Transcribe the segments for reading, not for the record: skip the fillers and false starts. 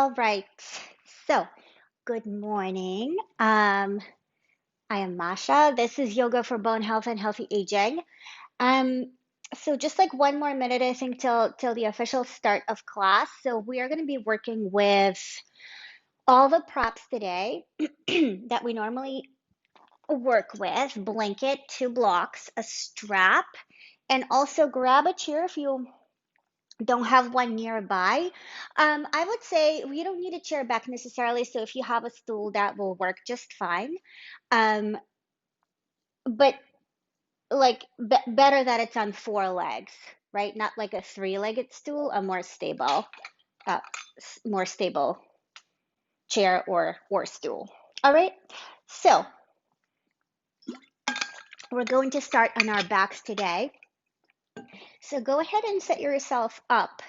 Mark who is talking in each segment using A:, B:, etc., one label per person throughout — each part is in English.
A: All right. So, good morning. I am Masha. This is Yoga for Bone Health and Healthy Aging. Um, so just like one more minute, I think, till the official start of class. So we are going to be working with all the props today that we normally work with: blanket, 2 blocks, a strap, and also grab a chair if you don't have one nearby. I would say we don't need a chair back necessarily, so if you have a stool, that will work just fine. Um, but like better that it's on 4 legs, right? Not like a three-legged stool, a uh, more stable chair or stool. All right, so we're going to start on our backs today. So go ahead and set yourself up.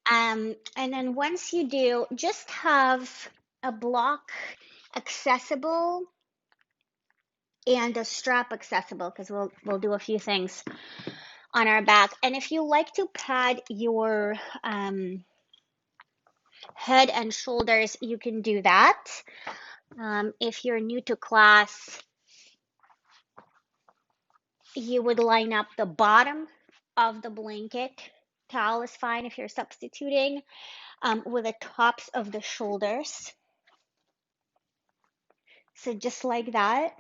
A: And then once you do, just have a block accessible and a strap accessible, because we'll do a few things on our back. And if you like to pad your head and shoulders, you can do that. If you're new to class, you would line up the bottom of the blanket. Towel is fine if you're substituting, with the tops of the shoulders. So just like that.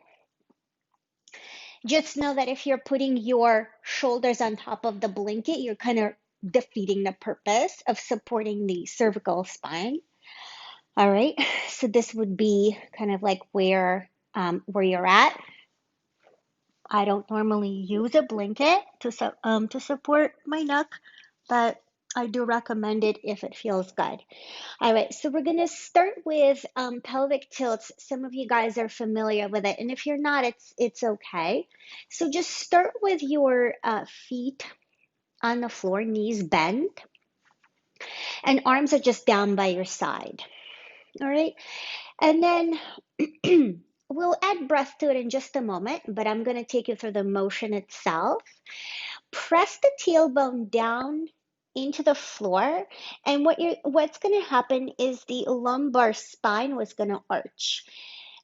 A: Just know that if you're putting your shoulders on top of the blanket, you're kind of defeating the purpose of supporting the cervical spine. All right, so this would be kind of like where you're at. I don't normally use a blanket to support my neck, but I do recommend it if it feels good. All right, so we're going to start with pelvic tilts. Some of you guys are familiar with it, and if you're not, it's okay. So just start with your feet on the floor, knees bent, and arms are just down by your side. All right, and then we'll add breath to it in just a moment, but I'm going to take you through the motion itself. Press the tailbone down into the floor, and what's going to happen is the lumbar spine was going to arch.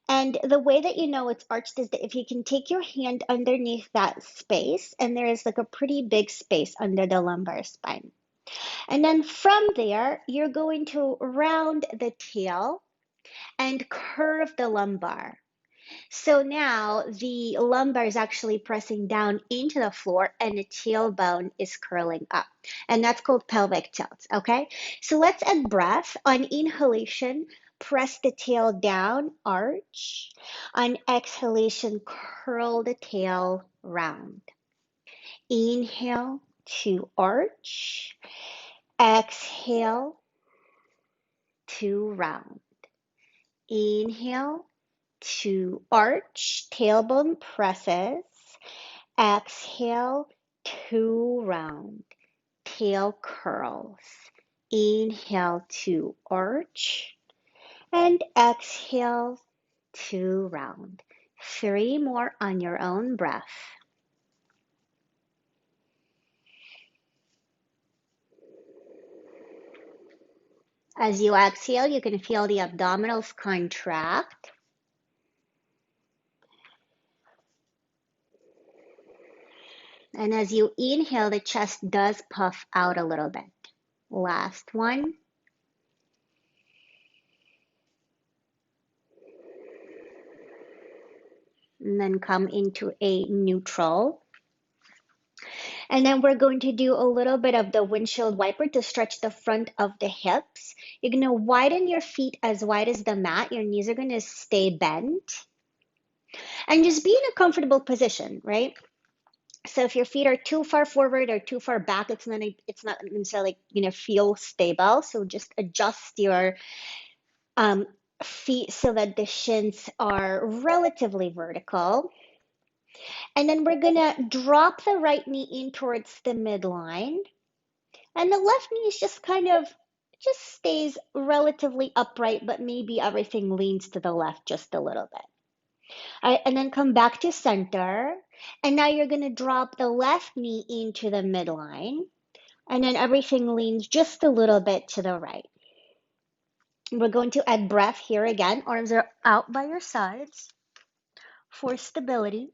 A: And the way that you know it's arched is that if you can take your hand underneath that space, and there is like a pretty big space under the lumbar spine. And then from there, you're going to round the tail and curve the lumbar. So now the lumbar is actually pressing down into the floor and the tailbone is curling up. And that's called pelvic tilt, okay? So let's add breath. On inhalation, press the tail down, arch. On exhalation, curl the tail round. Inhale to arch. Exhale to round. Inhale to arch, tailbone presses. Exhale to round, tail curls. Inhale to arch, and exhale to round. 3 more on your own breath. As you exhale, you can feel the abdominals contract. And as you inhale, the chest does puff out a little bit. Last one. And then come into a neutral. And then we're going to do a little bit of the windshield wiper to stretch the front of the hips. You're going to widen your feet as wide as the mat. Your knees are going to stay bent. And just be in a comfortable position, right? So if your feet are too far forward or too far back, it's not necessarily feel stable. So just adjust your feet so that the shins are relatively vertical. And then we're gonna drop the right knee in towards the midline. And the left knee is just stays relatively upright, but maybe everything leans to the left just a little bit. All right, and then come back to center. And now you're gonna drop the left knee into the midline. And then everything leans just a little bit to the right. We're going to add breath here again. Arms are out by your sides for stability.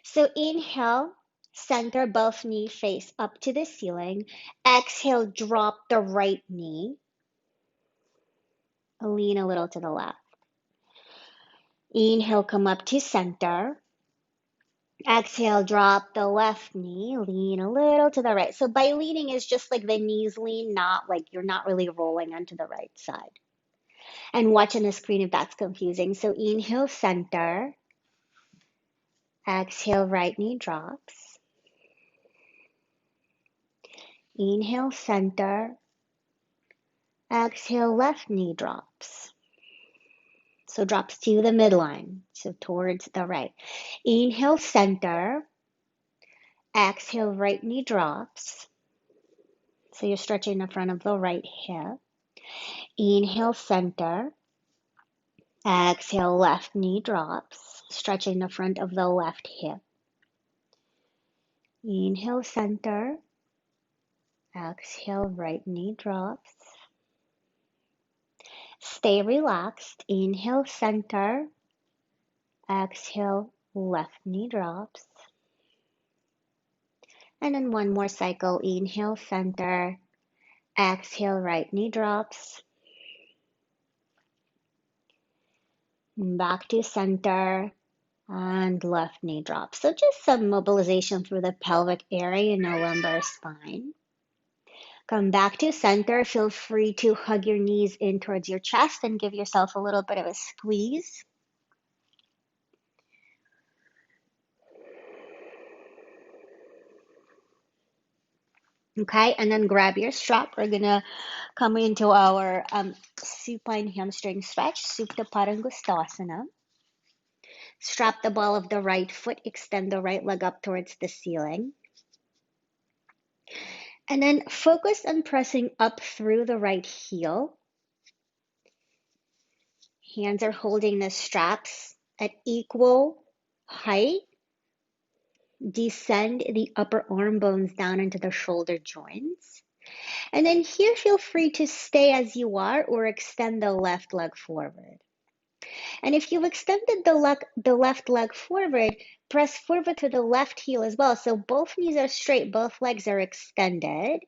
A: So inhale, center both knee face up to the ceiling. Exhale, drop the right knee. Lean a little to the left. Inhale, come up to center. Exhale, drop the left knee, lean a little to the right. So by leaning is just like the knees lean, not like you're not really rolling onto the right side. And watch on the screen if that's confusing. So inhale, center. Exhale, right knee drops. Inhale, center. Exhale, left knee drops. So drops to the midline, so towards the right. Inhale, center. Exhale, right knee drops. So you're stretching the front of the right hip. Inhale, center. Exhale, left knee drops, stretching the front of the left hip. Inhale, center. Exhale, right knee drops. Stay relaxed. Inhale, center. Exhale, left knee drops. And then one more cycle. Inhale, center. Exhale, right knee drops. Back to center. And left knee drops. So just some mobilization through the pelvic area in the lumbar spine. Come back to center. Feel free to hug your knees in towards your chest and give yourself a little bit of a squeeze. Okay, and then grab your strap. We're gonna come into our supine hamstring stretch, Supta Parangustasana. Strap the ball of the right foot, extend the right leg up towards the ceiling. And then focus on pressing up through the right heel. Hands are holding the straps at equal height. Descend the upper arm bones down into the shoulder joints. And then here, feel free to stay as you are or extend the left leg forward. And if you've extended the left leg forward, press forward to the left heel as well. So both knees are straight, both legs are extended.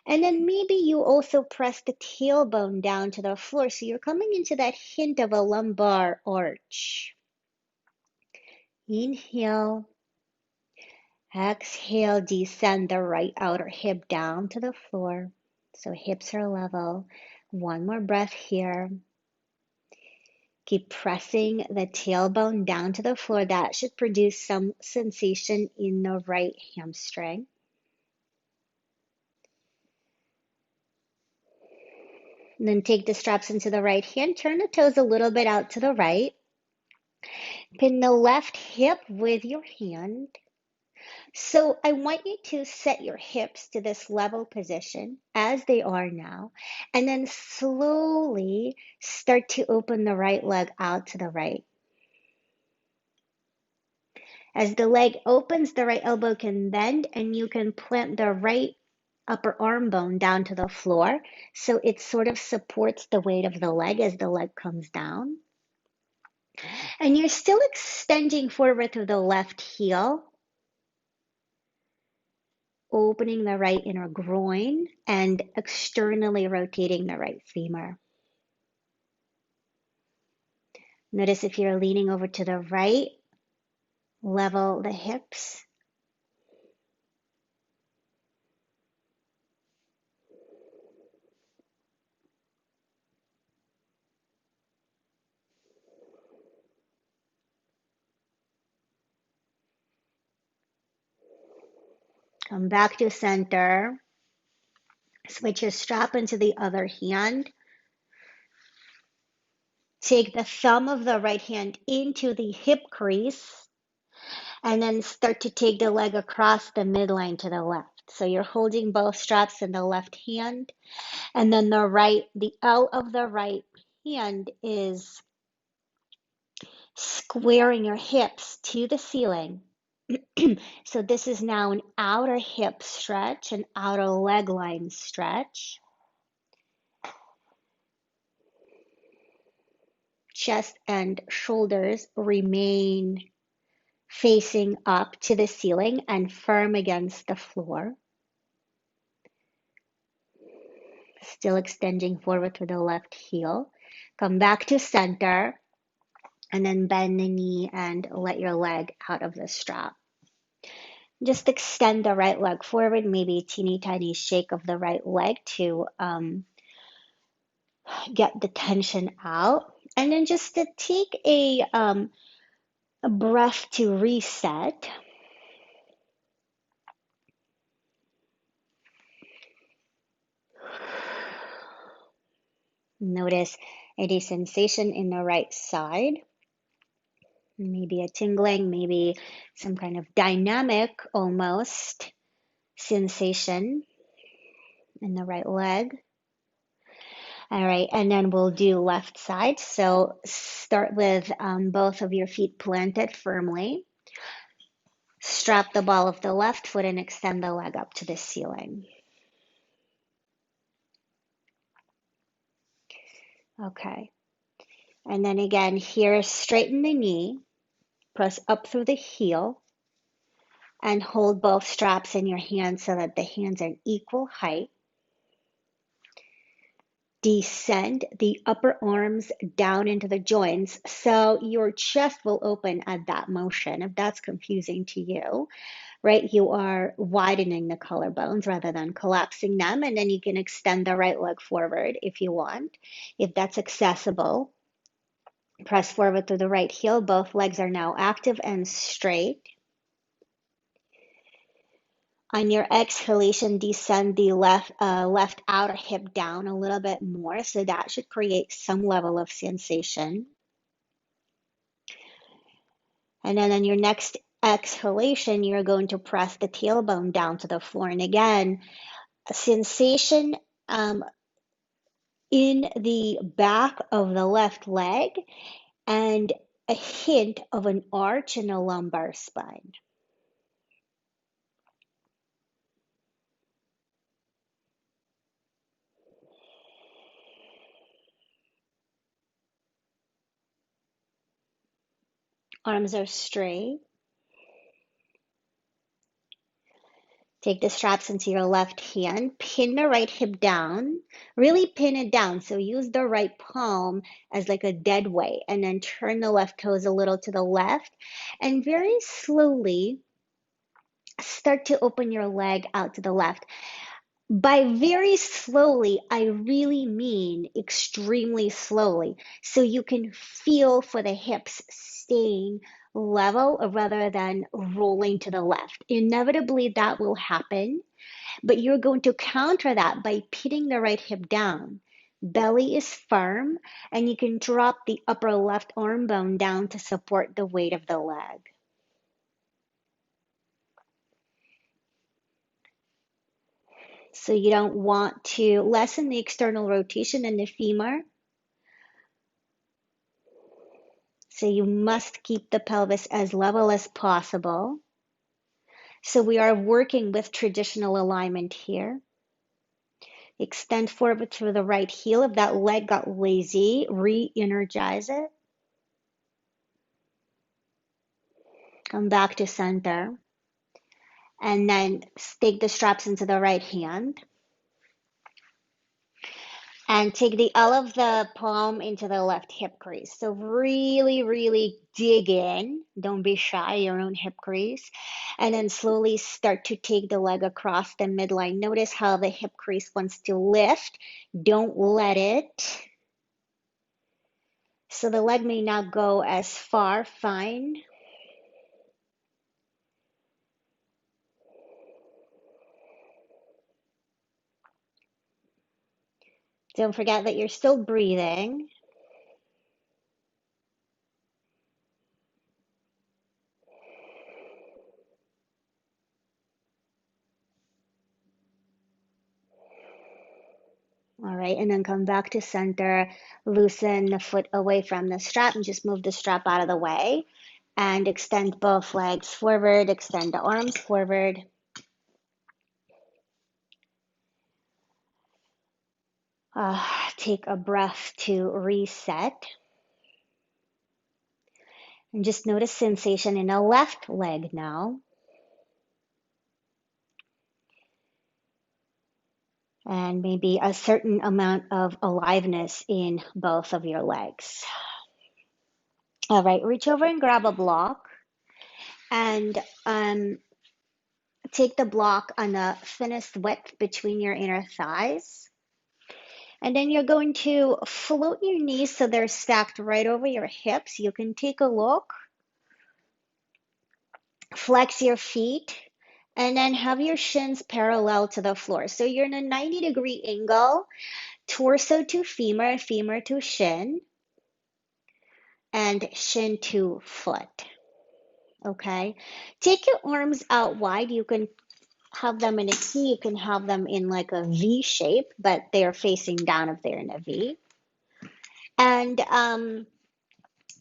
A: And then maybe you also press the tailbone down to the floor. So you're coming into that hint of a lumbar arch. Inhale. Exhale, descend the right outer hip down to the floor. So hips are level. One more breath here. Keep pressing the tailbone down to the floor. That should produce some sensation in the right hamstring. And then take the straps into the right hand. Turn the toes a little bit out to the right. Pin the left hip with your hand. So I want you to set your hips to this level position as they are now, and then slowly start to open the right leg out to the right. As the leg opens, the right elbow can bend and you can plant the right upper arm bone down to the floor. So it sort of supports the weight of the leg as the leg comes down. And you're still extending forward through the left heel, opening the right inner groin and externally rotating the right femur. Notice if you're leaning over to the right, level the hips. Come back to center. Switch your strap into the other hand. Take the thumb of the right hand into the hip crease and then start to take the leg across the midline to the left. So you're holding both straps in the left hand, and then the L of the right hand is squaring your hips to the ceiling. So this is now an outer hip stretch, an outer leg line stretch. chest and shoulders remain facing up to the ceiling and firm against the floor. Still extending forward to the left heel. Come back to center and then bend the knee and let your leg out of the strap. Just extend the right leg forward, maybe a teeny tiny shake of the right leg to get the tension out. And then just to take a breath to reset. Notice any sensation in the right side. Maybe a tingling, maybe some kind of dynamic almost sensation in the right leg. All right, and then we'll do left side. So start with both of your feet planted firmly. Strap the ball of the left foot and extend the leg up to the ceiling. Okay. And then again, here, straighten the knee, press up through the heel, and hold both straps in your hands so that the hands are an equal height. Descend the upper arms down into the joints so your chest will open at that motion. If that's confusing to you, right, you are widening the collarbones rather than collapsing them, and then you can extend the right leg forward if you want, if that's accessible. Press forward through the right heel. Both legs are now active and straight. On your exhalation, descend the left outer hip down a little bit more, so that should create some level of sensation. And then on your next exhalation, you're going to press the tailbone down to the floor. And again, a sensation in the back of the left leg and a hint of an arch in the lumbar spine. Arms are straight. Take the straps into your left hand, pin the right hip down, really pin it down. So use the right palm as like a dead weight, and then turn the left toes a little to the left, and very slowly start to open your leg out to the left. By very slowly, I really mean extremely slowly. So you can feel for the hips staying level rather than rolling to the left. Inevitably, that will happen, but you're going to counter that by pitting the right hip down. Belly is firm, and you can drop the upper left arm bone down to support the weight of the leg. So you don't want to lessen the external rotation in the femur. So you must keep the pelvis as level as possible. So we are working with traditional alignment here. Extend forward through the right heel. If that leg got lazy, re-energize it. Come back to center. And then stick the straps into the right hand. And take the L of the palm into the left hip crease. So really, really dig in. Don't be shy, your own hip crease. And then slowly start to take the leg across the midline. Notice how the hip crease wants to lift. Don't let it. So the leg may not go as far, fine. Don't forget that you're still breathing. All right, and then come back to center, loosen the foot away from the strap and just move the strap out of the way and extend both legs forward, extend the arms forward. Take a breath to reset. And just notice sensation in the left leg now. And maybe a certain amount of aliveness in both of your legs. All right, reach over and grab a block and take the block on the thinnest width between your inner thighs. And then you're going to float your knees so they're stacked right over your hips. You can take a look, flex your feet, and then have your shins parallel to the floor. So you're in a 90-degree angle, torso to femur, femur to shin, and shin to foot. Okay, take your arms out wide. You can have them in a T, you can have them in like a V shape, but they're facing down if they're in a V. And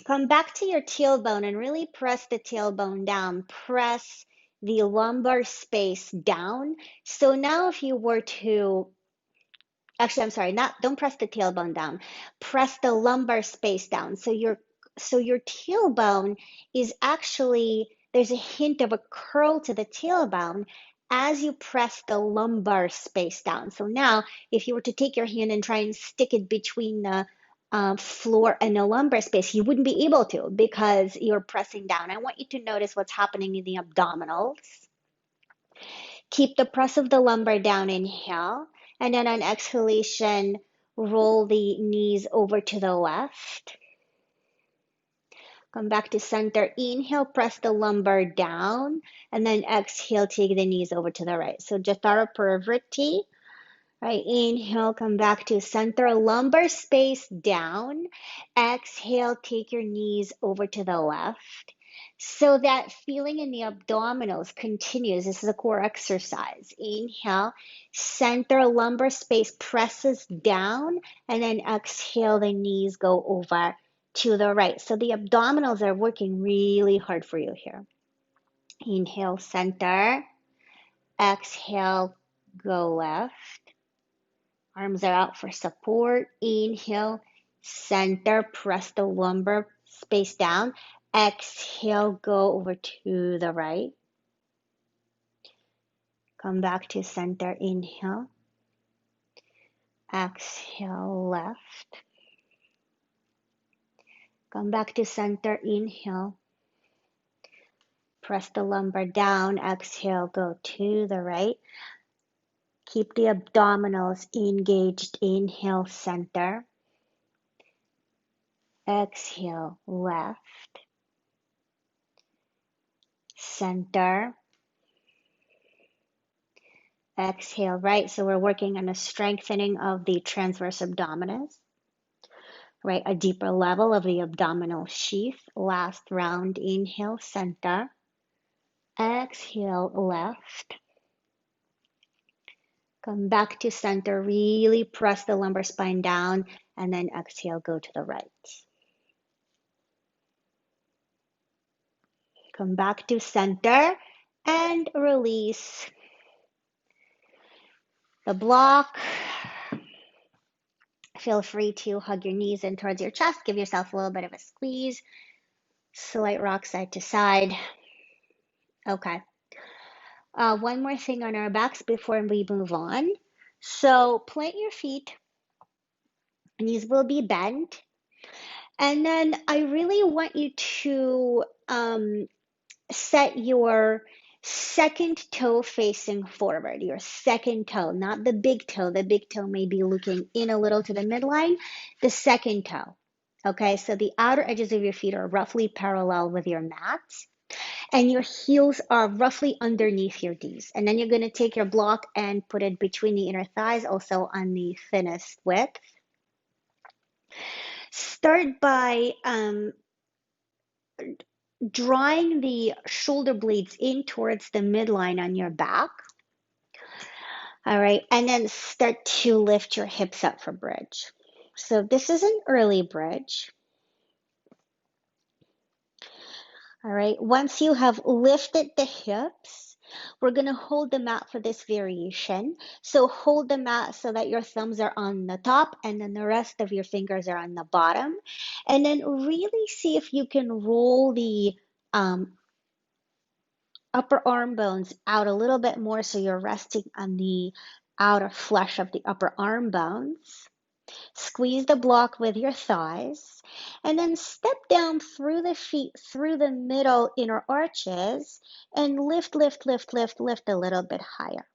A: come back to your tailbone and really press the tailbone down. Press the lumbar space down. So now if you were to, actually, I'm sorry, don't press the tailbone down. Press the lumbar space down. So your tailbone is actually, there's a hint of a curl to the tailbone as you press the lumbar space down. So now if you were to take your hand and try and stick it between the floor and the lumbar space, you wouldn't be able to because you're pressing down. I want you to notice what's happening in the abdominals. Keep the press of the lumbar down, inhale, and then on exhalation, roll the knees over to the left. Come back to center, inhale, press the lumbar down, and then exhale, take the knees over to the right. So Jatara Parivriti. Right, inhale, come back to center, lumbar space down. Exhale, take your knees over to the left. So that feeling in the abdominals continues. This is a core exercise. Inhale, center, lumbar space presses down, and then exhale, the knees go over to the right. So the abdominals are working really hard for you here. Inhale, center. Exhale, go left. Arms are out for support. Inhale, center, press the lumbar space down. Exhale, go over to the right. Come back to center, inhale. Exhale, left. Come back to center, inhale. Press the lumbar down. Exhale, go to the right. Keep the abdominals engaged. Inhale, center. Exhale, left. Center. Exhale, right. So we're working on a strengthening of the transverse abdominis, right? A deeper level of the abdominal sheath. Last round, inhale, center. Exhale, left. Come back to center, really press the lumbar spine down, and then exhale, go to the right. Come back to center and release the block. Feel free to hug your knees in towards your chest. Give yourself a little bit of a squeeze. Slight rock side to side. Okay. One more thing on our backs before we move on. So plant your feet. Knees will be bent. And then I really want you to set your second toe facing forward, your second toe, not the big toe. The big toe may be looking in a little to the midline, the second toe. Okay, so the outer edges of your feet are roughly parallel with your mat, and your heels are roughly underneath your knees. And then you're going to take your block and put it between the inner thighs, also on the thinnest width. Start by drawing the shoulder blades in towards the midline on your back. All right, and then start to lift your hips up for bridge. So this is an early bridge. All right, once you have lifted the hips, We're going to hold the mat for this variation. So hold the mat so that your thumbs are on the top and then the rest of your fingers are on the bottom. And then really see if you can roll the upper arm bones out a little bit more so you're resting on the outer flesh of the upper arm bones. Squeeze the block with your thighs, and then step down through the feet, through the middle inner arches, and lift, lift, lift, lift, lift a little bit higher.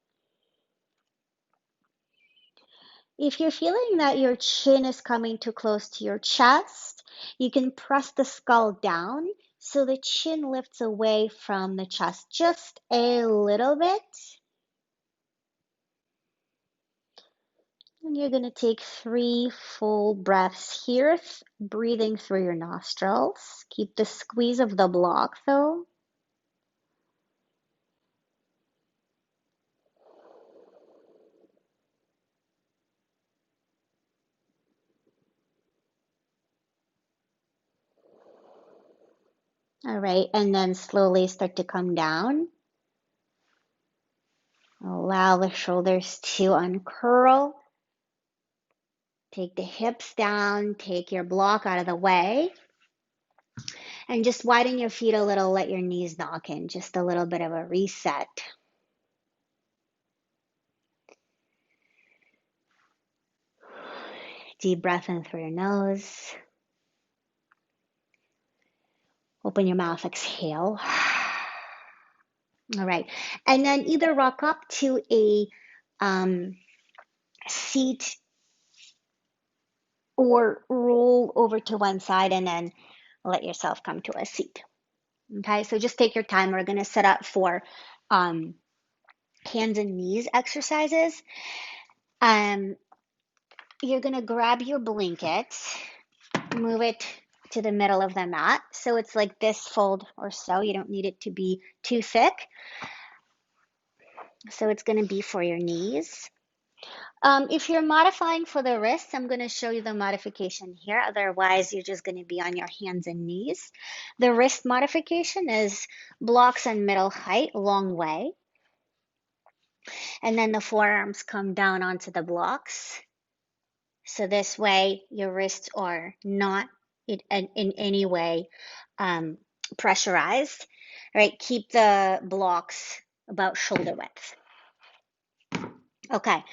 A: If you're feeling that your chin is coming too close to your chest, you can press the skull down so the chin lifts away from the chest just a little bit. And you're going to take 3 full breaths here, breathing through your nostrils. Keep the squeeze of the block though. All right, and then slowly start to come down. Allow the shoulders to uncurl. Take the hips down, take your block out of the way. And just widen your feet a little, let your knees knock in, just a little bit of a reset. Deep breath in through your nose. Open your mouth, exhale. All right, and then either rock up to a seat or roll over to one side and then let yourself come to a seat. Okay, so just take your time. We're going to set up for hands and knees exercises. You're going to grab your blanket, move it to the middle of the mat. So it's like this fold or so. You don't need it to be too thick. So it's going to be for your knees. If you're modifying for the wrists, I'm going to show you the modification here. Otherwise, you're just going to be on your hands and knees. The wrist modification is blocks and middle height, long way. And then the forearms come down onto the blocks. So this way, your wrists are not in any way pressurized. Right? Keep the blocks about shoulder width. Okay.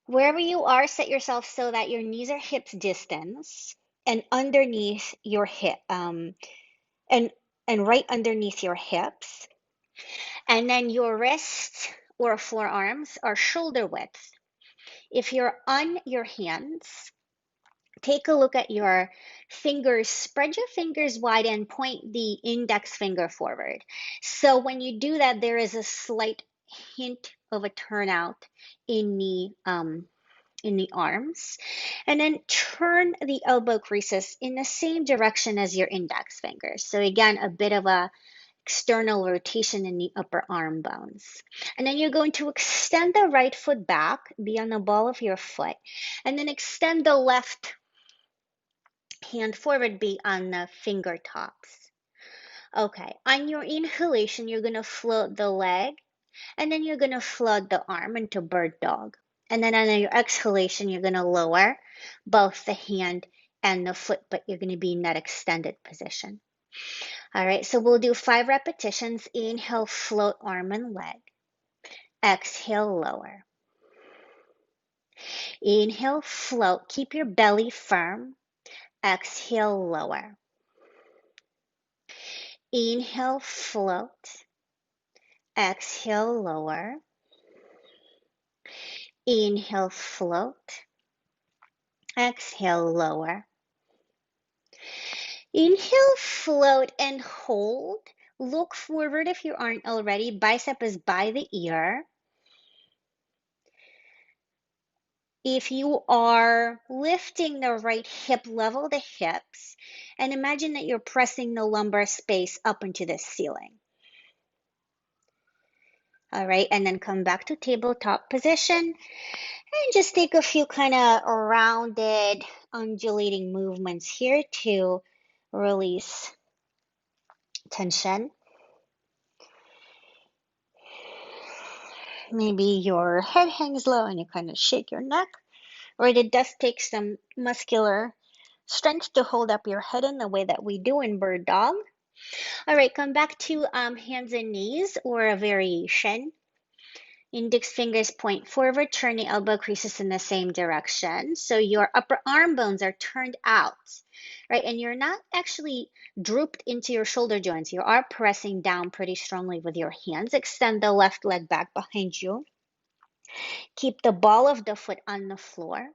A: Wherever you are, set yourself so that your knees are hips distance and underneath your hip, and right underneath your hips. And then your wrists or forearms are shoulder width. If you're on your hands, take a look at your fingers, spread your fingers wide and point the index finger forward. So when you do that, there is a slight hint of a turnout in the arms, and then turn the elbow creases in the same direction as your index fingers. So again, a bit of a external rotation in the upper arm bones. And then you're going to extend the right foot back, be on the ball of your foot, and then extend the left hand forward, be on the fingertips. Okay, on your inhalation, you're going to float the leg, and then you're going to float the arm into bird dog. And then on your exhalation, you're going to lower both the hand and the foot, but you're going to be in that extended position. All right, so we'll do 5 repetitions. Inhale, float arm and leg. Exhale, lower. Inhale, float. Keep your belly firm. Exhale, lower. Inhale, float. Exhale, lower. Inhale, float. Exhale, lower. Inhale, float and hold. Look forward if you aren't already. Bicep is by the ear. If you are lifting the right hip, level the hips and imagine that you're pressing the lumbar space up into the ceiling. All right, and then come back to tabletop position and just take a few kind of rounded, undulating movements here to release tension. maybe your head hangs low and you kind of shake your neck, or it does take some muscular strength to hold up your head in the way that we do in bird dog. All right, come back to hands and knees or a variation. Index fingers point forward, turn the elbow creases in the same direction. So your upper arm bones are turned out, right? And you're not actually drooped into your shoulder joints. You are pressing down pretty strongly with your hands. Extend the left leg back behind you. Keep the ball of the foot on the floor.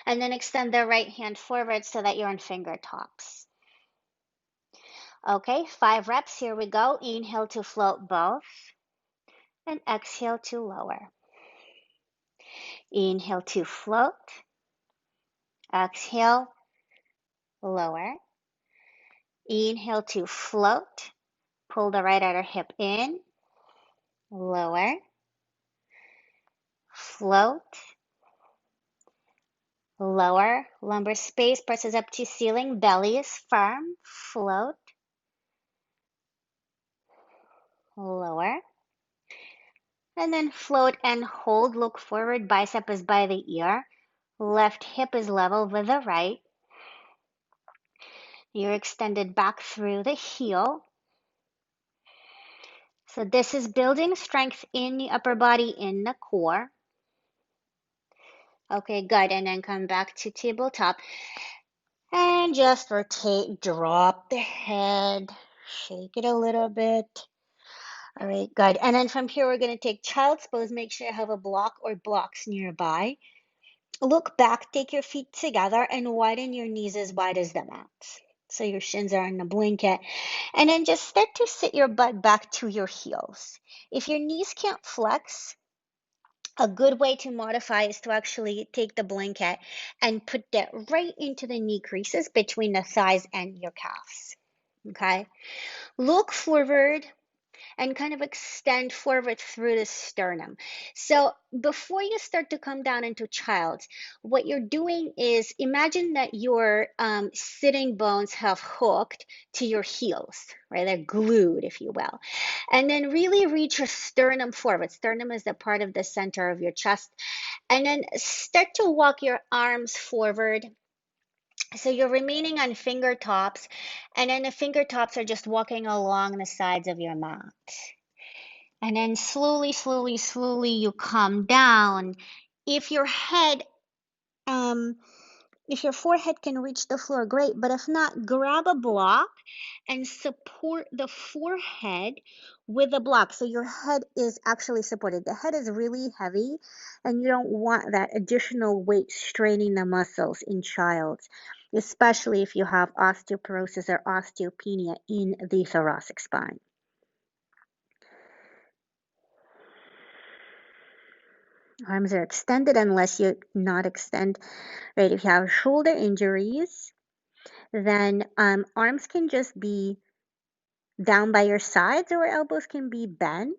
A: And then extend the right hand forward so that you're on finger tops. Okay, 5 reps. Here we go. Inhale to float both. And exhale to lower. Inhale to float. Exhale, lower. Inhale to float. Pull the right outer hip in. Lower. Float. Lower. Lumbar space presses up to ceiling. Belly is firm. Float. Lower. And then float and hold. Look forward. Bicep is by the ear. Left hip is level with the right. You're extended back through the heel. So this is building strength in the upper body, in the core. Okay, good. And then come back to tabletop. And just rotate, drop the head, shake it a little bit. All right, good. And then from here, we're going to take child's pose. Make sure you have a block or blocks nearby. Look back, take your feet together, and widen your knees as wide as the mat. So your shins are in the blanket. And then just start to sit your butt back to your heels. If your knees can't flex, a good way to modify is to actually take the blanket and put that right into the knee creases between the thighs and your calves. Okay? Look forward and kind of extend forward through the sternum. So before you start to come down into child's, what you're doing is imagine that your sitting bones have hooked to your heels, right? They're glued, if you will. And then really reach your sternum forward. Sternum is the part of the center of your chest. And then start to walk your arms forward. So you're remaining on finger tops, and then the finger tops are just walking along the sides of your mat. And then slowly, slowly, slowly you come down. If your head, if your forehead can reach the floor, great. But if not, grab a block and support the forehead with a block. So your head is actually supported. The head is really heavy, and you don't want that additional weight straining the muscles in child's, especially if you have osteoporosis or osteopenia in the thoracic spine. Arms are extended unless you not extend, right? If you have shoulder injuries, then arms can just be down by your sides or elbows can be bent.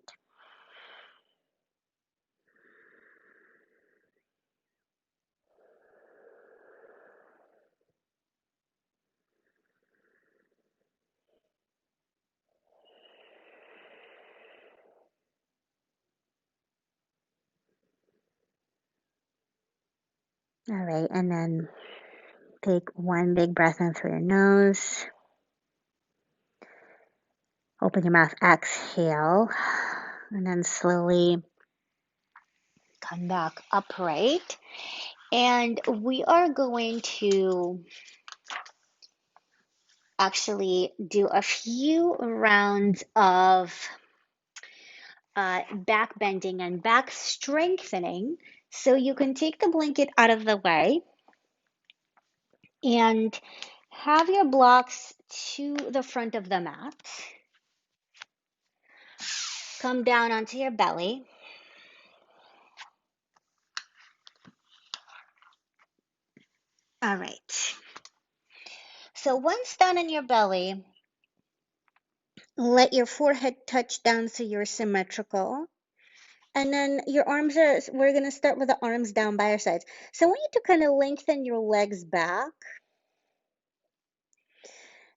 A: All right, and then take one big breath in through your nose. Open your mouth, exhale, and then slowly come back upright. And we are going to actually do a few rounds of back bending and back strengthening. So you can take the blanket out of the way and have your blocks to the front of the mat. Come down onto your belly. All right. So once down in your belly, let your forehead touch down so you're symmetrical. And then your arms are, we're going to start with the arms down by your sides. So I want you to kind of lengthen your legs back.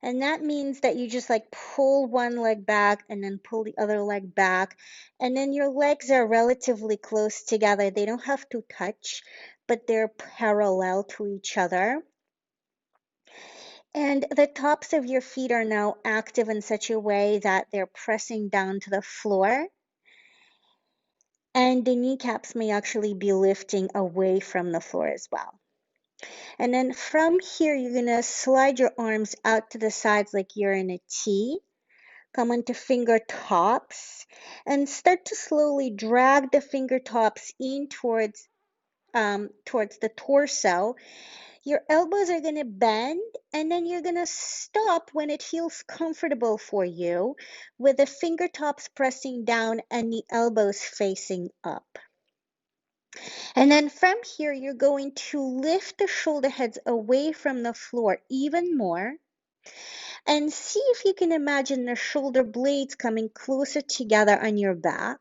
A: And that means that you just like pull one leg back and then pull the other leg back. And then your legs are relatively close together. They don't have to touch, but they're parallel to each other. And the tops of your feet are now active in such a way that they're pressing down to the floor. And the kneecaps may actually be lifting away from the floor as well. And then from here, you're going to slide your arms out to the sides like you're in a T. Come onto finger tops and start to slowly drag the finger tops in towards the torso. Your elbows are going to bend, and then you're going to stop when it feels comfortable for you with the finger tops pressing down and the elbows facing up. And then from here, you're going to lift the shoulder heads away from the floor even more. And see if you can imagine the shoulder blades coming closer together on your back.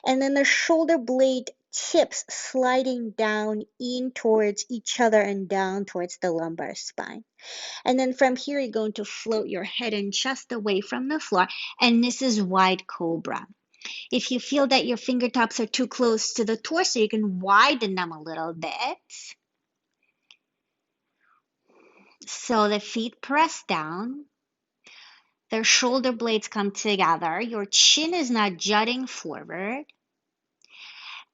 A: And then the shoulder blade tips sliding down in towards each other and down towards the lumbar spine. And then from here, you're going to float your head and chest away from the floor. And this is wide cobra. If you feel that your fingertips are too close to the torso, you can widen them a little bit. So the feet press down. Their shoulder blades come together. Your chin is not jutting forward.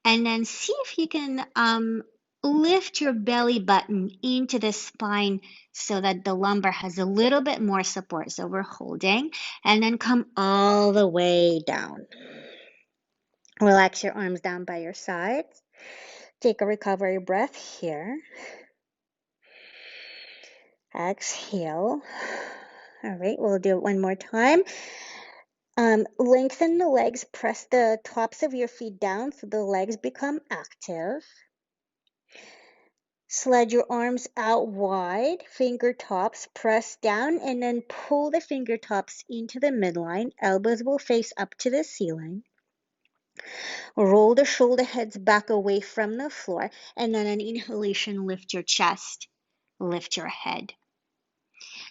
A: And then see if you can lift your belly button into the spine so that the lumbar has a little bit more support. So we're holding. And then come all the way down. Relax your arms down by your sides. Take a recovery breath here. Exhale. All right, we'll do it one more time. Lengthen the legs, press the tops of your feet down so the legs become active. Slide your arms out wide, finger tops press down, and then pull the finger tops into the midline. Elbows will face up to the ceiling. Roll the shoulder heads back away from the floor, and then an inhalation, lift your chest, lift your head.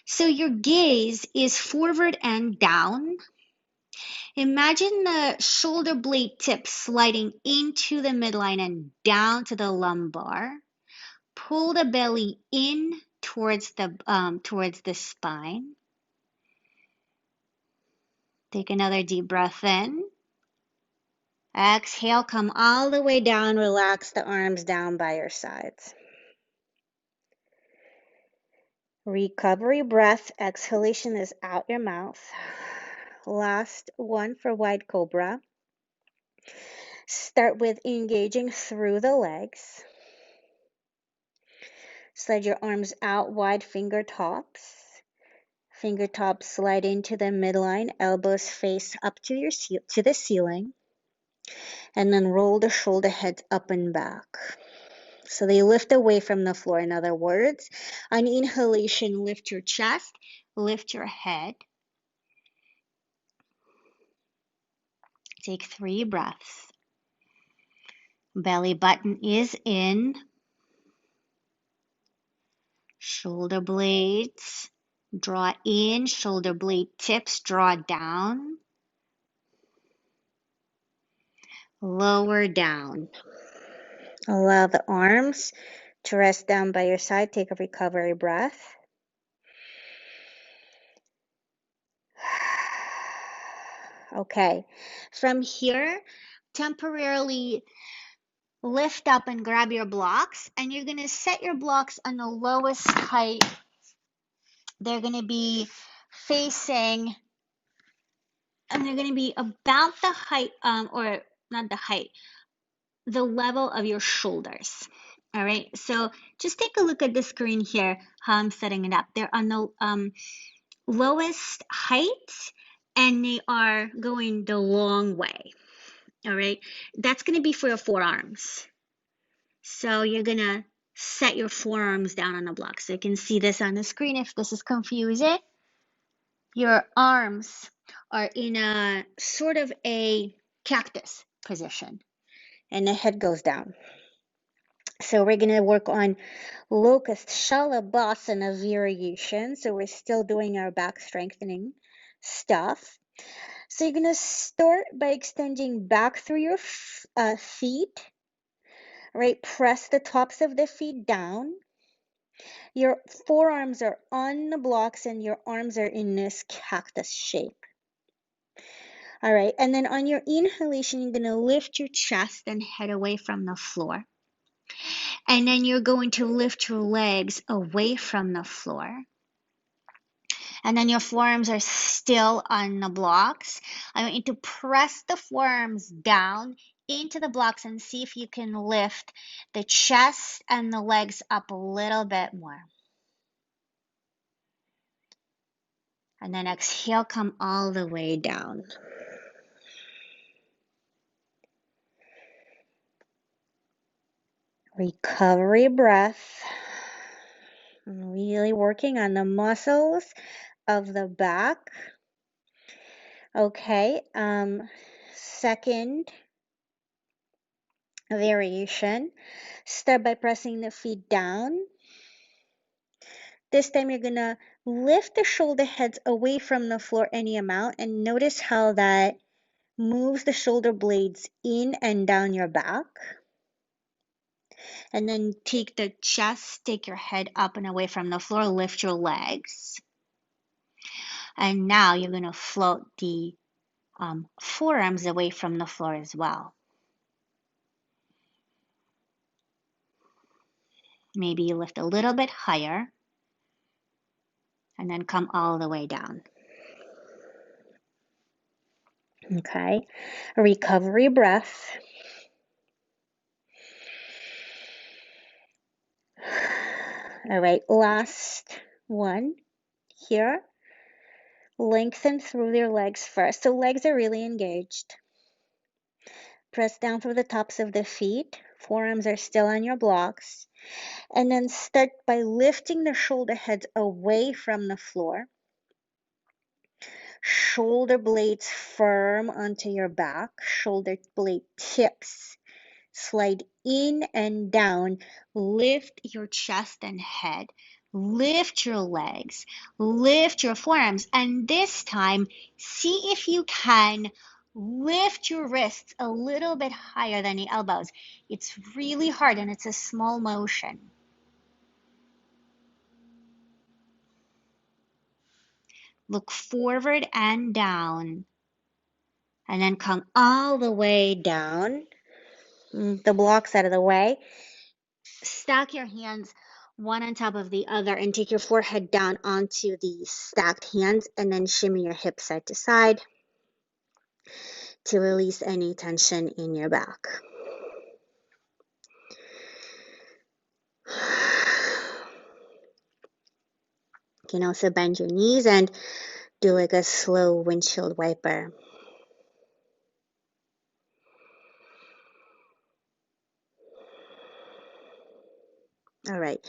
A: So your gaze is forward and down. Imagine the shoulder blade tips sliding into the midline and down to the lumbar. Pull the belly in towards the spine. Take another deep breath in. Exhale, come all the way down. Relax the arms down by your sides. Recovery breath. Exhalation is out your mouth. Last one for wide cobra. Start with engaging through the legs. Slide your arms out wide, finger tops. Finger tops slide into the midline, elbows face up to the ceiling. And then roll the shoulder heads up and back. So they lift away from the floor. In other words, on inhalation, lift your chest, lift your head. Take 3 breaths. Belly button is in. Shoulder blades draw in, shoulder blade tips draw down. Lower down. Allow the arms to rest down by your side. Take a recovery breath. Okay, from here, temporarily lift up and grab your blocks, and you're going to set your blocks on the lowest height. They're going to be facing, and they're going to be about the height, or not the height, the level of your shoulders. All right, so just take a look at the screen here, how I'm setting it up. They're on the lowest height, and they are going the long way. All right, that's going to be for your forearms. So you're going to set your forearms down on the block. So you can see this on the screen if this is confusing. Your arms are in a sort of a cactus position, and the head goes down. So we're going to work on locust shalabhasana variation. So we're still doing our back strengthening stuff. So you're going to start by extending back through your feet, right? Press the tops of the feet down. Your forearms are on the blocks and your arms are in this cactus shape. All right, and then on your inhalation, you're going to lift your chest and head away from the floor. And then you're going to lift your legs away from the floor. And then your forearms are still on the blocks. I want you to press the forearms down into the blocks and see if you can lift the chest and the legs up a little bit more. And then exhale, come all the way down. Recovery breath. Really working on the muscles of the back. Okay, second variation. Start by pressing the feet down. This time you're going to lift the shoulder heads away from the floor any amount, and notice how that moves the shoulder blades in and down your back. And then take the chest, take your head up and away from the floor, lift your legs. And now you're going to float the forearms away from the floor as well. Maybe you lift a little bit higher and then come all the way down. Okay, recovery breath. All right, last one here. Lengthen through your legs first. So legs are really engaged. Press down through the tops of the feet. Forearms are still on your blocks. And then start by lifting the shoulder heads away from the floor. Shoulder blades firm onto your back. Shoulder blade tips slide in and down. Lift your chest and head. Lift your legs. Lift your forearms. And this time, see if you can lift your wrists a little bit higher than the elbows. It's really hard and it's a small motion. Look forward and down. And then come all the way down. The blocks out of the way. Stack your hands one on top of the other and take your forehead down onto the stacked hands and then shimmy your hips side to side to release any tension in your back. You can also bend your knees and do like a slow windshield wiper. All right.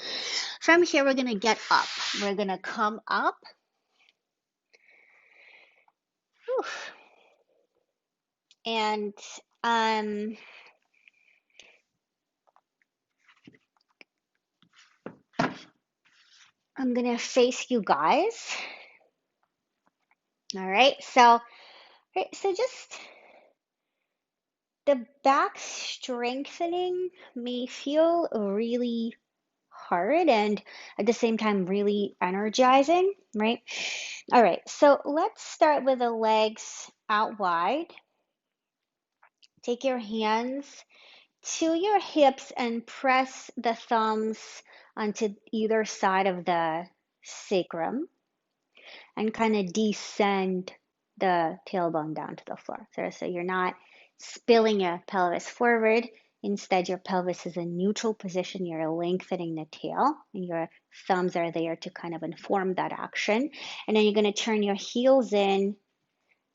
A: From here, we're going to get up. We're going to come up. Whew. And I'm going to face you guys. All right. So just the back strengthening may feel really hard and at the same time really energizing, right? All right, so let's start with the legs out wide. Take your hands to your hips and press the thumbs onto either side of the sacrum and kind of descend the tailbone down to the floor. So you're not spilling your pelvis forward. Instead, your pelvis is in neutral position. You're lengthening the tail, and your thumbs are there to kind of inform that action. And then you're going to turn your heels in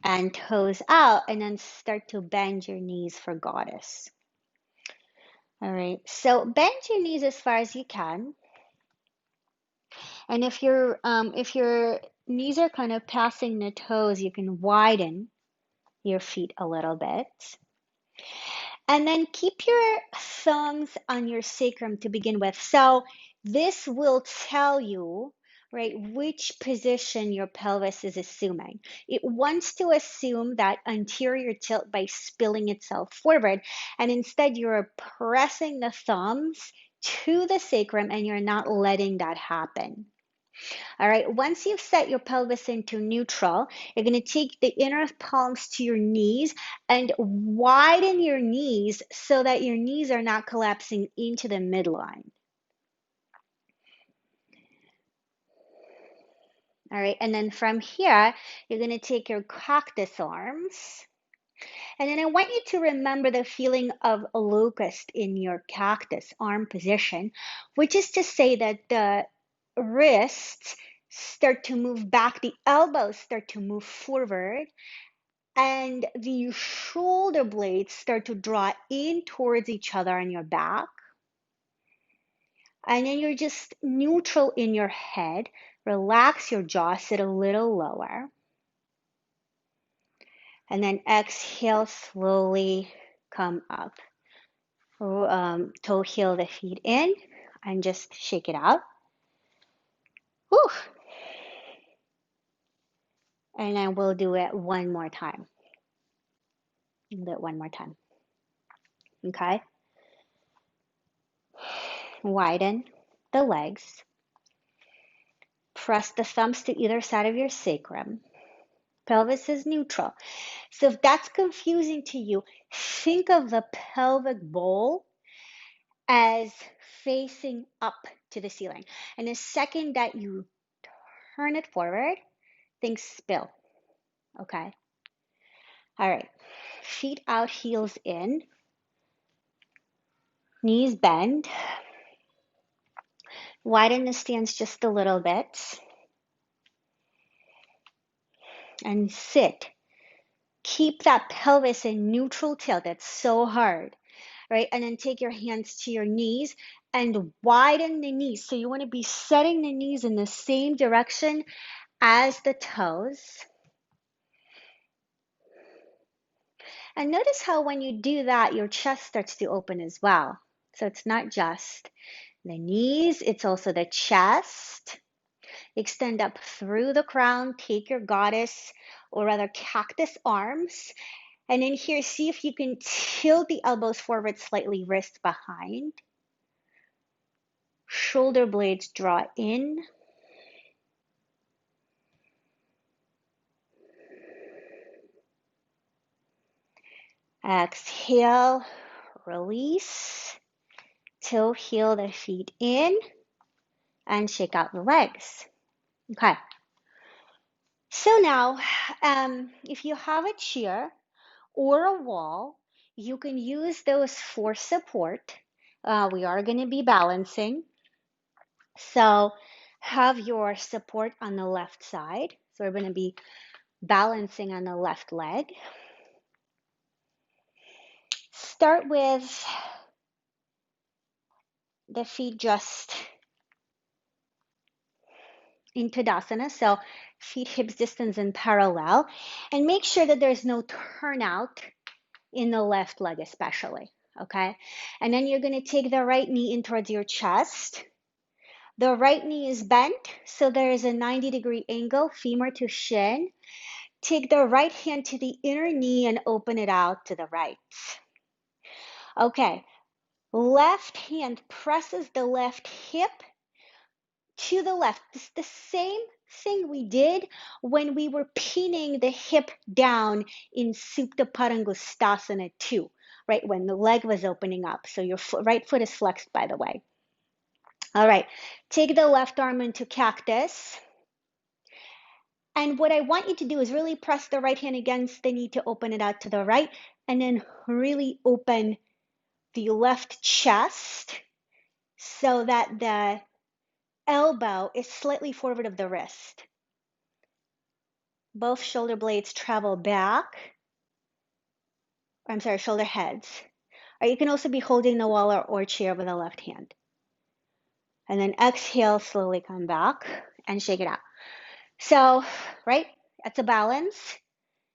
A: and toes out, and then start to bend your knees for goddess. All right, so bend your knees as far as you can. And if your knees are kind of passing the toes, you can widen your feet a little bit. And then keep your thumbs on your sacrum to begin with. So this will tell you, right, which position your pelvis is assuming. It wants to assume that anterior tilt by spilling itself forward, and instead you're pressing the thumbs to the sacrum and you're not letting that happen. All right, once you've set your pelvis into neutral, you're going to take the inner palms to your knees and widen your knees so that your knees are not collapsing into the midline. All right, and then from here, you're going to take your cactus arms. And then I want you to remember the feeling of a locust in your cactus arm position, which is to say that the wrists start to move back, the elbows start to move forward, and the shoulder blades start to draw in towards each other on your back. And then you're just neutral in your head. Relax your jaw, sit a little lower. And then exhale, slowly come up. Toe heel the feet in and just shake it out. Whew. And then we'll do it one more time. Do it one more time. Okay? Widen the legs. Press the thumbs to either side of your sacrum. Pelvis is neutral. So if that's confusing to you, think of the pelvic bowl as facing up to the ceiling. And the second that you turn it forward, think spill. Okay? All right. Feet out, heels in. Knees bend. Widen the stance just a little bit. And sit. Keep that pelvis in neutral tilt. That's so hard, right? And then take your hands to your knees and widen the knees. So you want to be setting the knees in the same direction as the toes. And notice how when you do that, your chest starts to open as well. So it's not just the knees, it's also the chest. Extend up through the crown, take your goddess, or rather cactus arms. And in here, see if you can tilt the elbows forward slightly, wrists behind. Shoulder blades draw in. Exhale, release. Toe heel the feet in and shake out the legs. Okay. So now, if you have a chair or a wall, you can use those for support. We are going to be balancing. So have your support on the left side. So we're going to be balancing on the left leg. Start with the feet just in Tadasana, so feet hips distance in parallel, and make sure that there's no turnout in the left leg especially, okay? And then you're going to take the right knee in towards your chest. The right knee is bent, so there is a 90-degree angle, femur to shin. Take the right hand to the inner knee and open it out to the right. Okay, left hand presses the left hip to the left. This is the same thing we did when we were pinning the hip down in Supta Parangustasana 2, right? When the leg was opening up. So your right foot is flexed, by the way. All right, take the left arm into cactus. And what I want you to do is really press the right hand against the knee to open it out to the right, and then really open the left chest so that the elbow is slightly forward of the wrist. Both shoulder blades travel back. I'm sorry, shoulder heads. Or you can also be holding the wall or chair with the left hand. And then exhale, slowly come back and shake it out. So, right, that's a balance.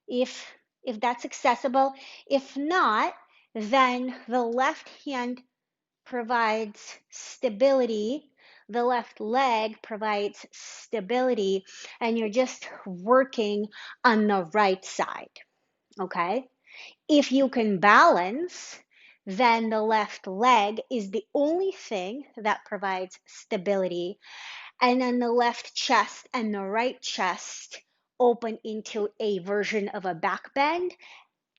A: If that's accessible. If not, then the left hand provides stability, the left leg provides stability, and you're just working on the right side, okay? If you can balance, then the left leg is the only thing that provides stability, and then the left chest and the right chest open into a version of a back bend,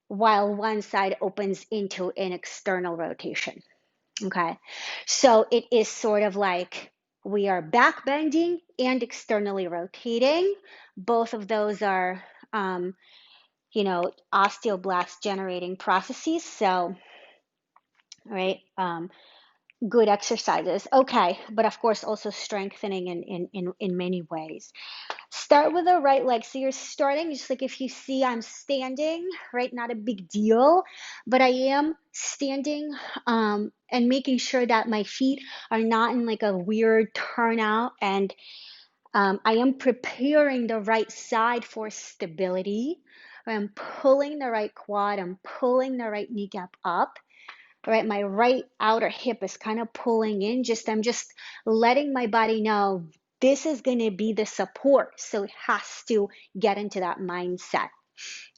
A: while one side opens into an external rotation. Okay, so it is sort of like we are back bending and externally rotating. Both of those are, osteoblast generating processes. So, right, good exercises. Okay, but of course also strengthening in many ways. Start with the right leg. So you're starting, just like if you see I'm standing, right? Not a big deal, but I am standing and making sure that my feet are not in like a weird turnout. And I am preparing the right side for stability. I'm pulling the right quad. I'm pulling the right kneecap up. Right, my right outer hip is kind of pulling in. I'm just letting my body know this is going to be the support. So it has to get into that mindset.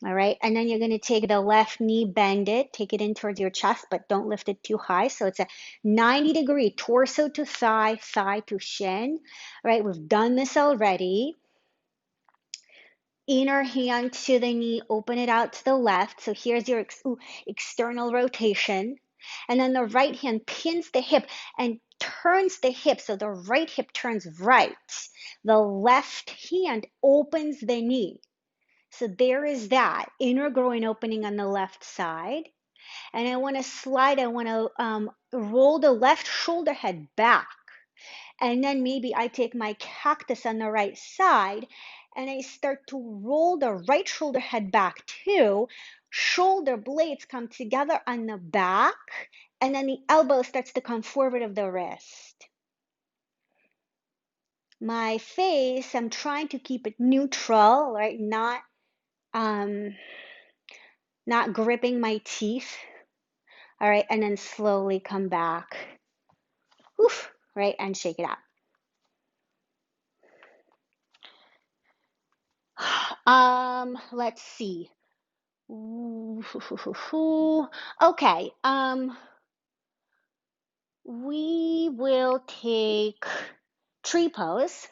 A: All right, and then you're going to take the left knee, bend it, take it in towards your chest, but don't lift it too high. So it's a 90-degree torso to thigh, thigh to shin. All right, we've done this already. Inner hand to the knee, open it out to the left. So here's your external rotation. And then the right hand pins the hip and turns the hip. So the right hip turns right. The left hand opens the knee. So there is that inner groin opening on the left side. And I want to roll the left shoulder head back. And then maybe I take my cactus on the right side and I start to roll the right shoulder head back too. Shoulder blades come together on the back, and then the elbow starts to come forward of the wrist. My face, I'm trying to keep it neutral, right? Not gripping my teeth. All right, and then slowly come back. Oof, right, and shake it out. Let's see. Okay, we will take tree pose.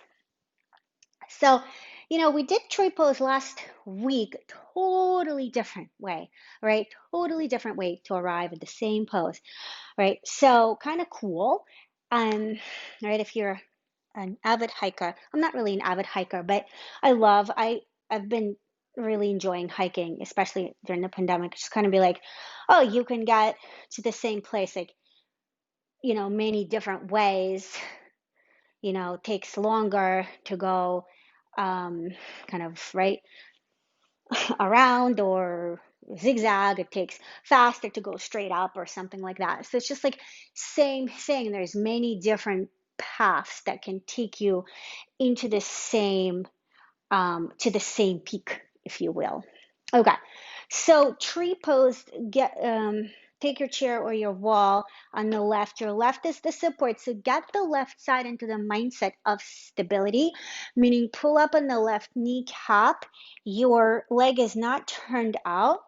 A: So, we did tree pose last week, totally different way, right? Totally different way to arrive at the same pose, right? So, kind of cool. Right, if you're an avid hiker, I'm not really an avid hiker, but I've been really enjoying hiking, especially during the pandemic. Just kind of be like, oh, you can get to the same place, like, many different ways. Takes longer to go kind of right around or zigzag. It takes faster to go straight up or something like that. So it's just like same thing. There's many different paths that can take you into the same to the same peak, if you will. Okay, so tree pose, take your chair or your wall on the left. Your left is the support, so get the left side into the mindset of stability, meaning pull up on the left kneecap. Your leg is not turned out.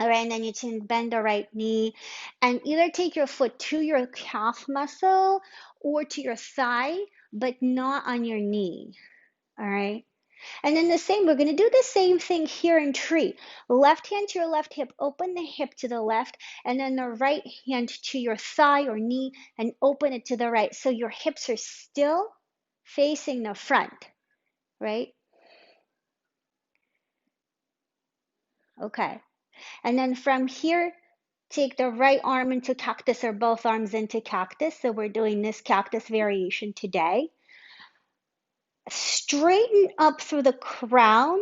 A: All right, and then you can bend the right knee and either take your foot to your calf muscle or to your thigh, but not on your knee. All right. And then we're going to do the same thing here in tree. Left hand to your left hip, open the hip to the left, and then the right hand to your thigh or knee and open it to the right. So your hips are still facing the front, right? Okay. And then from here, take the right arm into cactus or both arms into cactus. So we're doing this cactus variation today. Straighten up through the crown.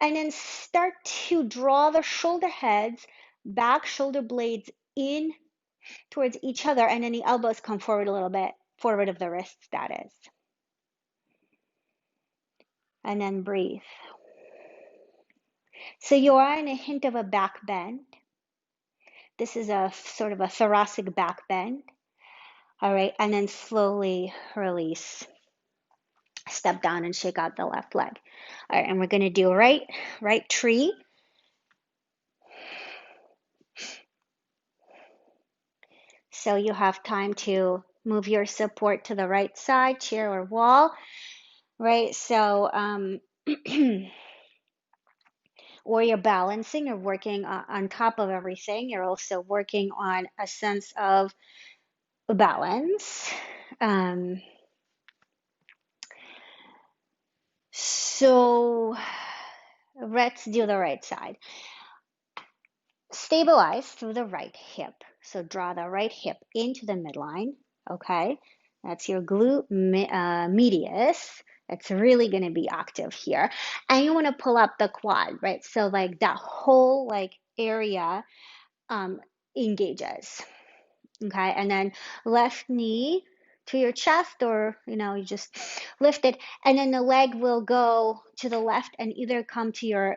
A: And then start to draw the shoulder heads back, shoulder blades in towards each other, and then the elbows come forward a little bit, forward of the wrists, that is. And then breathe. So you are in a hint of a back bend. This is a sort of a thoracic back bend. All right, and then slowly release. Step down and shake out the left leg. All right, and we're gonna do right tree. So you have time to move your support to the right side, chair or wall, right? So, or you're balancing, you're working on top of everything. You're also working on a sense of balance. So let's do the right side. Stabilize through the right hip. So draw the right hip into the midline, okay? That's your glute medius. It's really going to be active here. And you want to pull up the quad, right? So like that whole like area engages, okay? And then left knee to your chest, or you just lift it, and then the leg will go to the left and either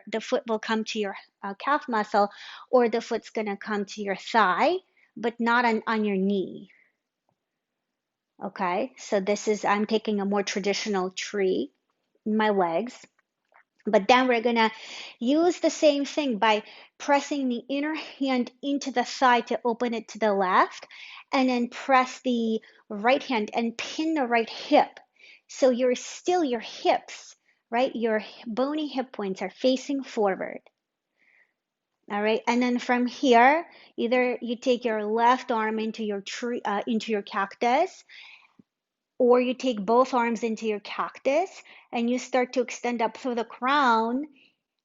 A: the foot will come to your calf muscle, or the foot's going to come to your thigh, but not on your knee. Okay, so I'm taking a more traditional tree in my legs. But then we're gonna use the same thing by pressing the inner hand into the thigh to open it to the left, and then press the right hand and pin the right hip. So your hips, right? Your bony hip points are facing forward. All right, and then from here, either you take your left arm into your tree, into your cactus, or you take both arms into your cactus and you start to extend up through the crown,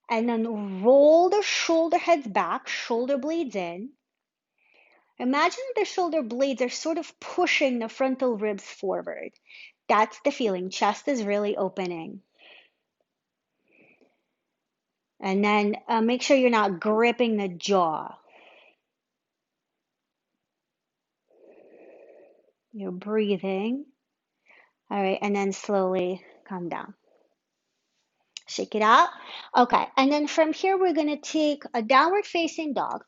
A: and then roll the shoulder heads back, shoulder blades in. Imagine the shoulder blades are sort of pushing the frontal ribs forward. That's the feeling. Chest is really opening. And then make sure you're not gripping the jaw. You're breathing. All right, and then slowly come down. Shake it out. Okay, and then from here, we're going to take a downward facing dog.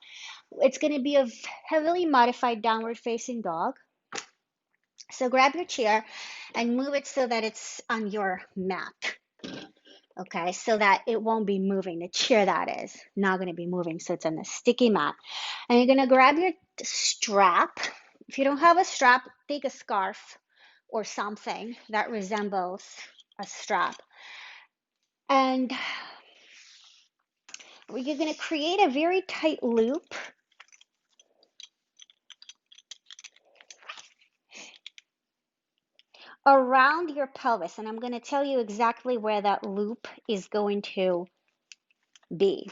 A: It's going to be a heavily modified downward facing dog. So grab your chair and move it so that it's on your mat. Okay, so that it won't be moving. The chair, that is not going to be moving, so it's on the sticky mat. And you're going to grab your strap. If you don't have a strap, take a scarf or something that resembles a strap. And you're going to create a very tight loop around your pelvis. And I'm going to tell you exactly where that loop is going to be.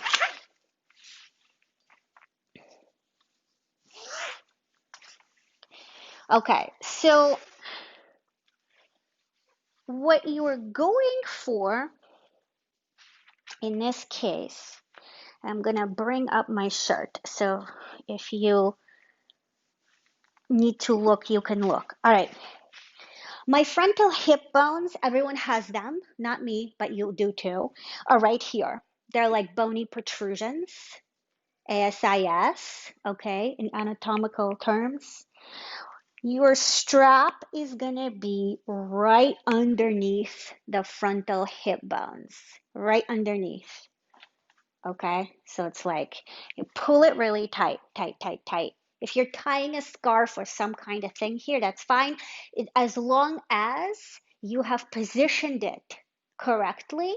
A: Okay, so what you are going for in this case, I'm going to bring up my shirt. So if you need to look, you can look. All right. My frontal hip bones, everyone has them, not me, but you do too, are right here. They're like bony protrusions, ASIS, okay, in anatomical terms. Your strap is going to be right underneath the frontal hip bones, right underneath. Okay, so it's like you pull it really tight, tight, tight, tight. If you're tying a scarf or some kind of thing here, that's fine. As long as you have positioned it correctly,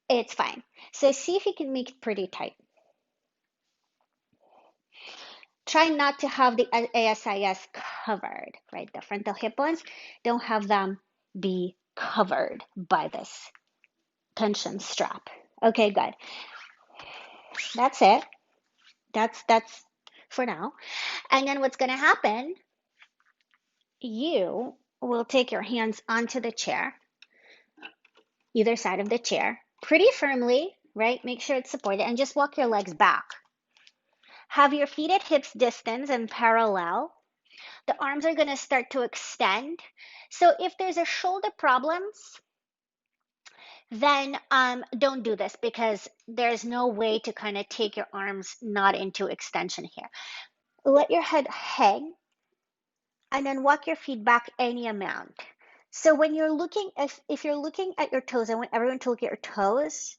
A: it's fine. So see if you can make it pretty tight. Try not to have the ASIS covered, right? The frontal hip bones, don't have them be covered by this tension strap. Okay, good. That's it. That's for now. And then what's going to happen, you will take your hands onto the chair, either side of the chair, pretty firmly, right? Make sure it's supported, and just walk your legs back. Have your feet at hips distance and parallel. The arms are going to start to extend. So if there's a shoulder problems, then don't do this, because there's no way to kind of take your arms not into extension here. let your head hang, and then walk your feet back any amount. So when you're looking, if you're looking at your toes, I want everyone to look at your toes.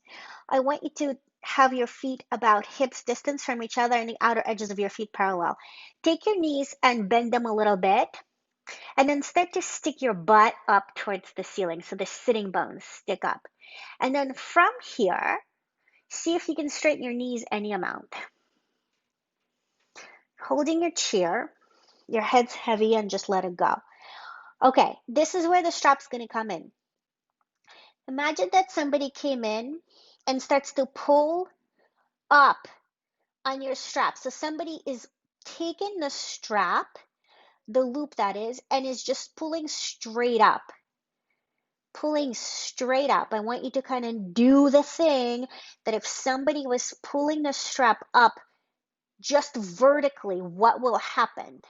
A: I want you to have your feet about hips distance from each other and the outer edges of your feet parallel. Take your knees and bend them a little bit, and then start to stick your butt up towards the ceiling so the sitting bones stick up. And then from here, see if you can straighten your knees any amount. Holding your chair, your head's heavy, and just let it go. Okay, this is where the strap's going to come in. Imagine that somebody came in and starts to pull up on your strap. So somebody is taking the strap, the loop that is, and is just pulling straight up. Pulling straight up. I want you to kind of do the thing that if somebody was pulling the strap up just vertically, what will happen?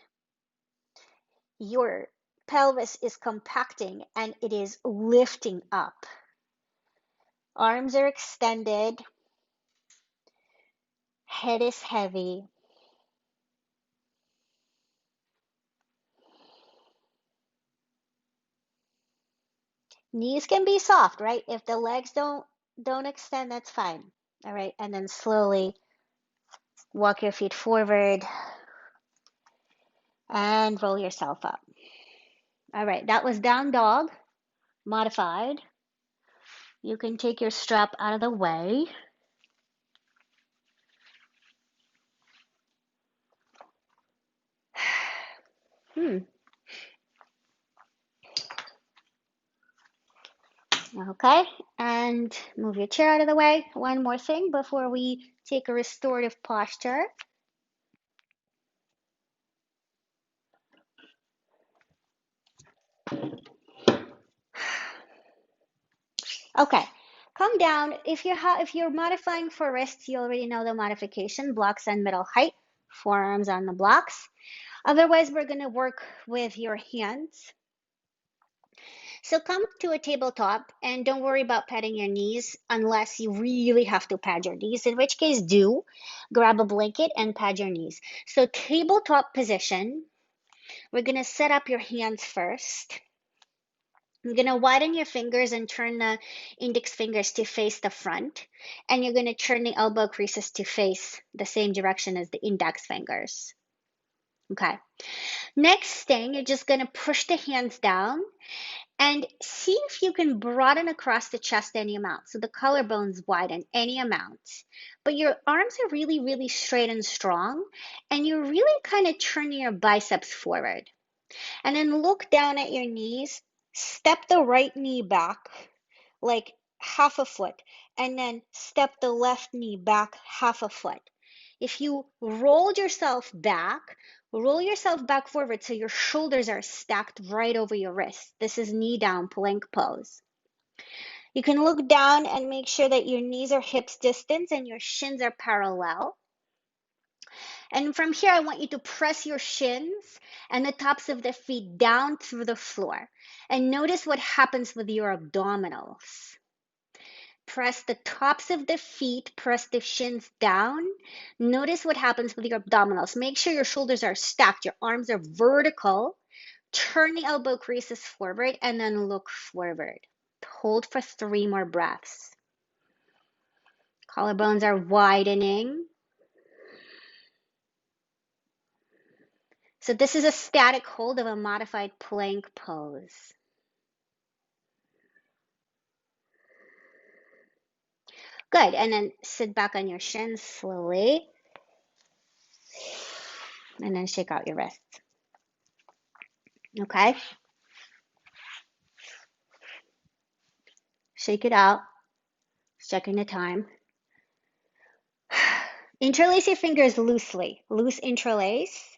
A: Your pelvis is compacting and it is lifting up. Arms are extended. Head is heavy. Knees can be soft, right? If the legs don't extend, that's fine. All right, and then slowly walk your feet forward and roll yourself up. All right, that was down dog, modified. You can take your strap out of the way. Okay, and move your chair out of the way. One more thing before we take a restorative posture. Okay, come down. If you're modifying for wrists, you already know the modification, blocks and middle height, forearms on the blocks. Otherwise, we're going to work with your hands. So come to a tabletop and don't worry about padding your knees unless you really have to pad your knees, in which case do grab a blanket and pad your knees. So tabletop position, we're going to set up your hands first. You're going to widen your fingers and turn the index fingers to face the front, and you're going to turn the elbow creases to face the same direction as the index fingers. Okay. Next thing, you're just going to push the hands down and see if you can broaden across the chest any amount. So the collarbones widen any amount. But your arms are really, really straight and strong. And you're really kind of turning your biceps forward. And then look down at your knees. Step the right knee back like half a foot. And then step the left knee back half a foot. If you roll yourself back forward so your shoulders are stacked right over your wrists. This is knee down plank pose. You can look down and make sure that your knees are hips distance and your shins are parallel. And from here, I want you to press your shins and the tops of the feet down through the floor. And notice what happens with your abdominals. Press the tops of the feet, press the shins down. Notice what happens with your abdominals. Make sure your shoulders are stacked, your arms are vertical. Turn the elbow creases forward and then look forward. Hold for 3 more breaths. Collarbones are widening. So this is a static hold of a modified plank pose. Good, and then sit back on your shins slowly. And then shake out your wrists. Okay? Shake it out. Checking the time. Interlace your fingers loosely. Loose interlace.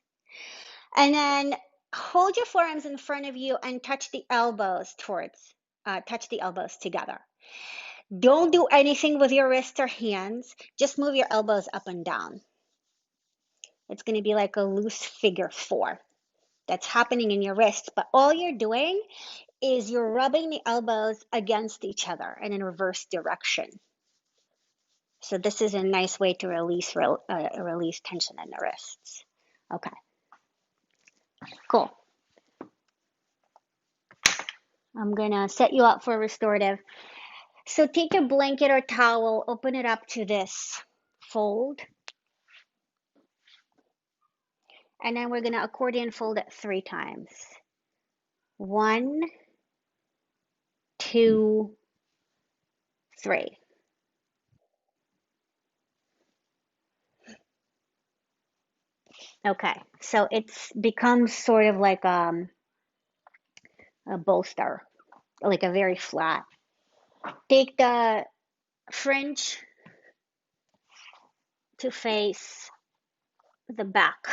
A: And then hold your forearms in front of you and touch the elbows together. Don't do anything with your wrists or hands. Just move your elbows up and down. It's going to be like a loose figure 4 that's happening in your wrist. But all you're doing is you're rubbing the elbows against each other and in reverse direction. So this is a nice way to release tension in the wrists. Okay, cool. I'm gonna set you up for restorative. So take your blanket or towel, open it up to this fold, and then we're gonna accordion fold it 3 times. 1, 2, 3. Okay, so it's becomes sort of like a bolster, like a very flat. Take the fringe to face the back.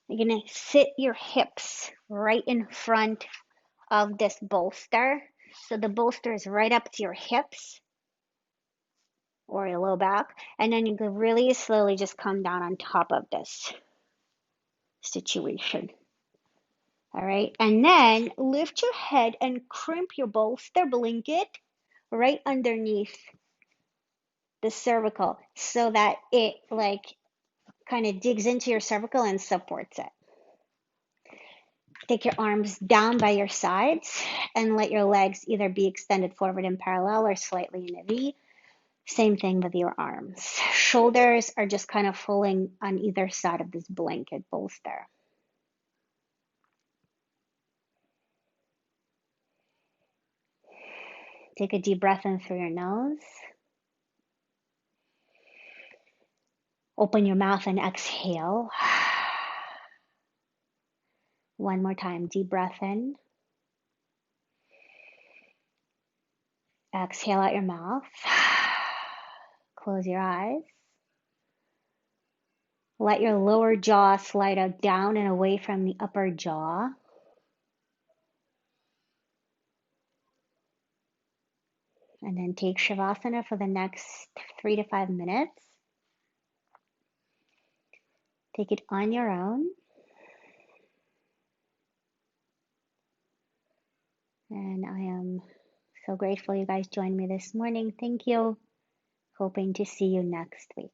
A: You're gonna sit your hips right in front of this bolster. So the bolster is right up to your hips or your low back. And then you can really slowly just come down on top of this situation. All right. And then lift your head and crimp your bolster blanket right underneath the cervical so that it like kind of digs into your cervical and supports it. Take your arms down by your sides and let your legs either be extended forward in parallel or slightly in a V. Same thing with your arms. Shoulders are just kind of falling on either side of this blanket bolster. Take a deep breath in through your nose. Open your mouth and exhale. One more time, deep breath in. Exhale out your mouth. Close your eyes. Let your lower jaw slide out down and away from the upper jaw. And then take Shavasana for the next 3 to 5 minutes. Take it on your own. And I am so grateful you guys joined me this morning. Thank you. Hoping to see you next week.